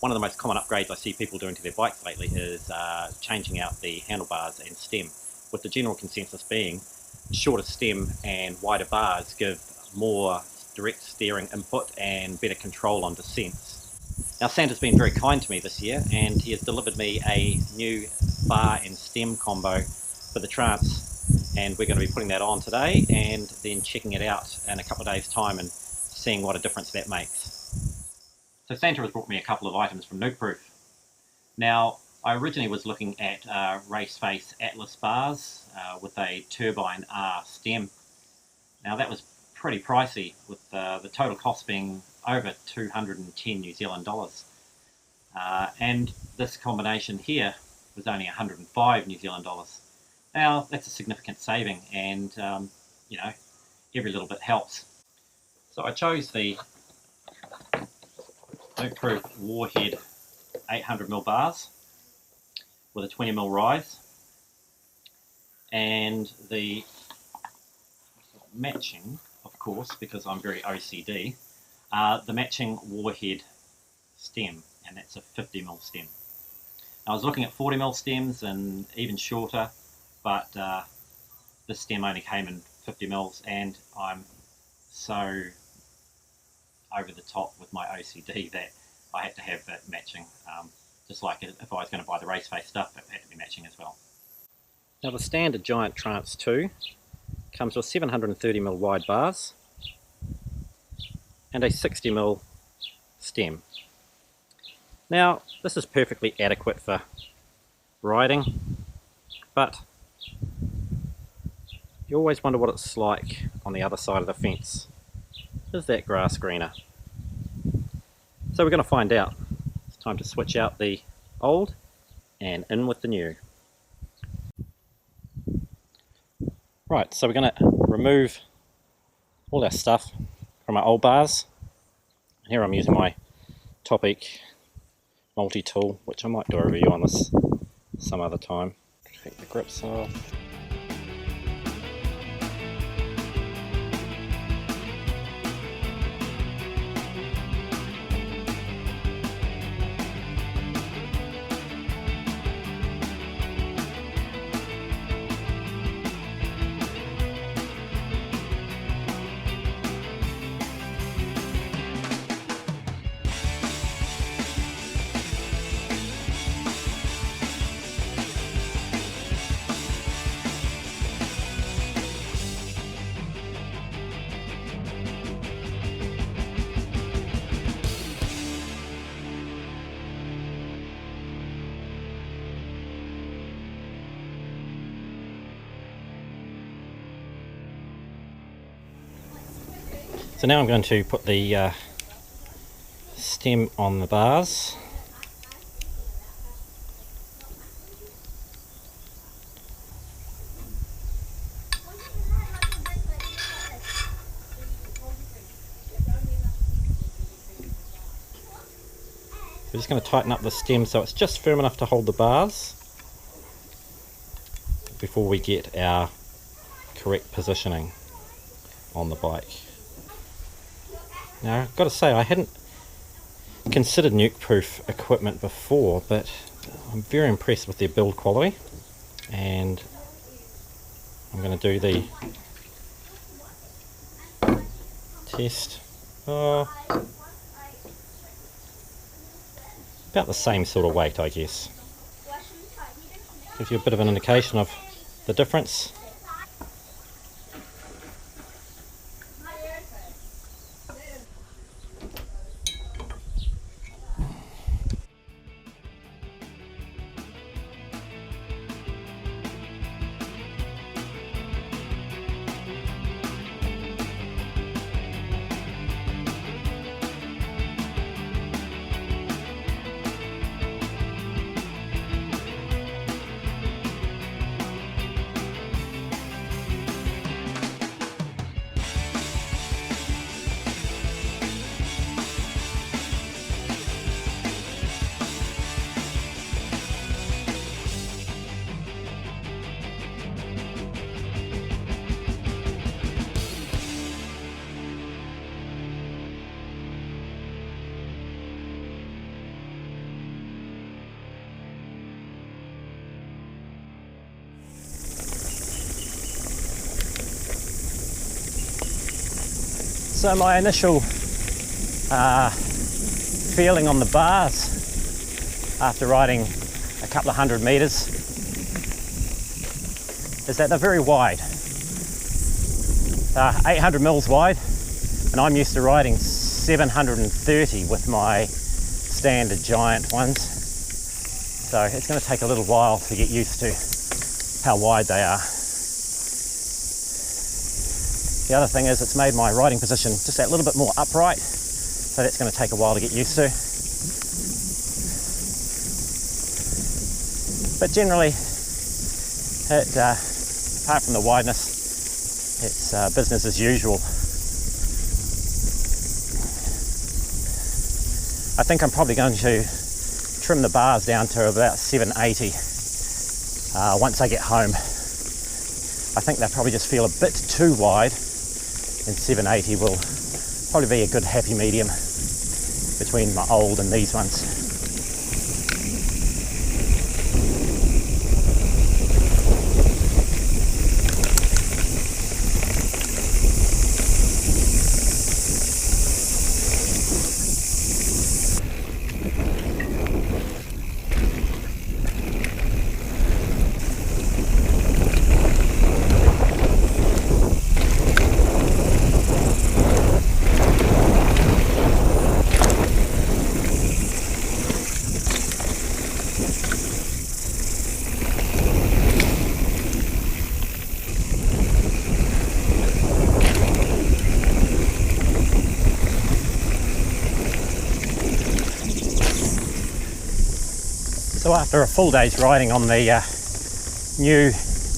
one of the most common upgrades I see people doing to their bikes lately is changing out the handlebars and stem, with the general consensus being shorter stem and wider bars give more direct steering input and better control on descents. Now Santa's been very kind to me this year, and he has delivered me a new bar and stem combo for the Trance, and we're going to be putting that on today and then checking it out in a couple of days time and seeing what a difference that makes. So Santa has brought me a couple of items from Nukeproof. Now I originally was looking at race face Atlas bars with a turbine R stem. Now that was pretty pricey, with the total cost being over 210 New Zealand dollars. And this combination here was only 105 New Zealand dollars. Now that's a significant saving, and you know, every little bit helps. So I chose the Nukeproof Warhead 800mm bars with a 20mm rise, and the matching, of course, because I'm very OCD, the matching Warhead stem, and that's a 50mm stem. I was looking at 40mm stems and even shorter, but this stem only came in 50mm, and I'm so over the top with my OCD that I had to have it matching. Just like if I was going to buy the race face stuff, it had to be matching as well. Now the standard giant Trance 2 comes with 730mm wide bars and a 60mm stem. Now this is perfectly adequate for riding, but you always wonder what it's like on the other side of the fence. Is that grass greener? So we're going to find out. It's time to switch out the old and in with the new. Right, so we're going to remove all our stuff from our old bars. Here I'm using my Topic multi-tool, which I might do a review on this some other time. Take the grips off. So now I'm going to put the stem on the bars. We're just going to tighten up the stem so it's just firm enough to hold the bars before we get our correct positioning on the bike. Now I've got to say, I hadn't considered Nukeproof equipment before, but I'm very impressed with their build quality, and I'm going to do the test. About the same sort of weight, I guess. Gives you a bit of an indication of the difference. So my initial feeling on the bars after riding a couple of 100 meters is that they're very wide. They're 800 mils wide, and I'm used to riding 730 with my standard giant ones. So it's going to take a little while to get used to how wide they are. The other thing is it's made my riding position just that little bit more upright, so that's going to take a while to get used to. But generally, apart from the wideness, it's business as usual. I think I'm probably going to trim the bars down to about 780 once I get home. I think they probably just feel a bit too wide, and 780 will probably be a good happy medium between my old and these ones. So after a full day's riding on the new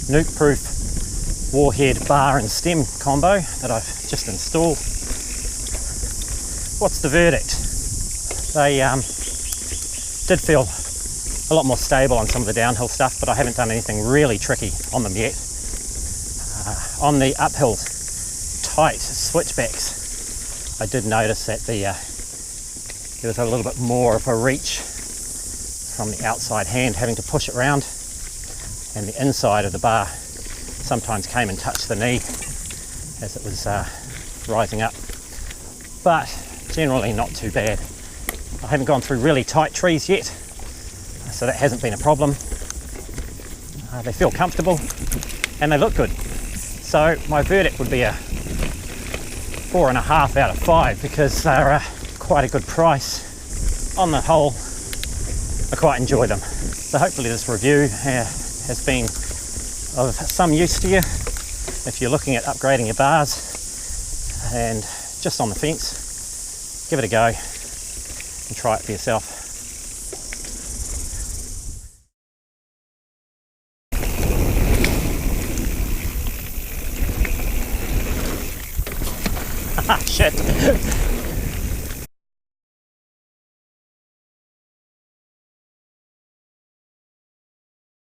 Nukeproof Warhead bar and stem combo that I've just installed, what's the verdict? They did feel a lot more stable on some of the downhill stuff, but I haven't done anything really tricky on them yet. On the uphill tight switchbacks, I did notice that there was a little bit more of a reach from the outside hand having to push it round, and the inside of the bar sometimes came and touched the knee as it was rising up, but generally not too bad. I haven't gone through really tight trees yet, so that hasn't been a problem. They feel comfortable and they look good, so my verdict would be a 4.5 out of 5 because they're quite a good price. On the whole, I quite enjoy them. So hopefully this review has been of some use to you if you're looking at upgrading your bars and just on the fence. Give it a go and try it for yourself. Shit.